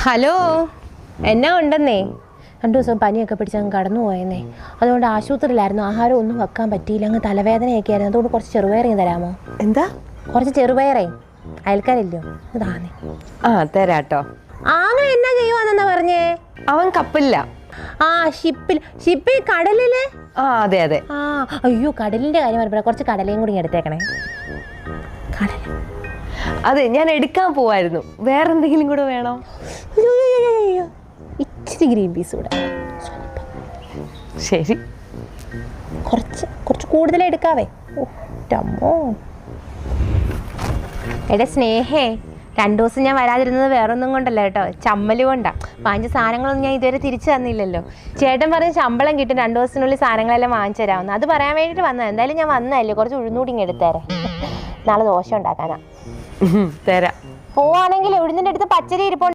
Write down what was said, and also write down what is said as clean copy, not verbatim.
Hello, എന്നാ ഉണ്ടെന്നേ? 2 ദിവസം പനിയൊക്കെ പിടിച്ച് അങ്ങ് കടന്നു പോയെന്നേ. അതുകൊണ്ട് ആശുപത്രിയിലായിരുന്നു. ആഹാരം ഒന്നും വെക്കാൻ പറ്റിയില്ല. അങ്ങ് തലവേദനയൊക്കെ ആയിരുന്നു. അതുകൊണ്ട് കുറച്ച് ചെറുപയറേയും തരാമോ? എന്താ? കുറച്ച് ചെറുപയറേ, അയൽക്കാരില്ലോ ഇതാന്നേ. തരാട്ടോ. അങ്ങനെ എന്നാ ചെയ്യുവാന്നെന്നാ പറഞ്ഞേ? അവൻ കപ്പില്ല. ഷിപ്പിൽ കടലില്. അതെ അതെ. അയ്യോ, കടലിന്റെ കാര്യം പറഞ്ഞ കുറച്ച് കടലയും കൂടി എടുത്തേക്കണേ. അതെ, ഞാൻ എടുക്കാൻ പോവായിരുന്നു. വേറെന്തെങ്കിലും കൂടെ വേണോ? ഇച്ചിരി ഗ്രീൻ പീസ് കൂടെ. ശരി, കുറച്ച് കൂടുതൽ എടുക്കാവേ. എടാ സ്നേഹേ, 2 ദിവസം ഞാൻ വരാതിരുന്നത് വേറൊന്നും കൊണ്ടല്ല കേട്ടോ, ചമ്മല് കൊണ്ടാ. വാങ്ങിച്ച സാധനങ്ങളൊന്നും ഞാൻ ഇതുവരെ തിരിച്ചു തന്നില്ലല്ലോ. ചേട്ടൻ പറഞ്ഞ ശമ്പളം കിട്ടും, 2 ദിവസത്തിനുള്ളിൽ സാധനങ്ങളെല്ലാം വാങ്ങിച്ചു തരാമെന്ന്. അത് പറയാൻ വേണ്ടിയിട്ട് വന്നത്. എന്തായാലും ഞാൻ വന്നതല്ലേ, കുറച്ച് ഉഴുന്നൂടി എടുത്തേരെ. നാളെ ദോശ ഉണ്ടാക്കാനാ. തരാം. പോവാണെങ്കിൽ ഉഴുന്നിൻ്റെ അടുത്ത് പച്ചരി ഇരിപ്പുണ്ട്.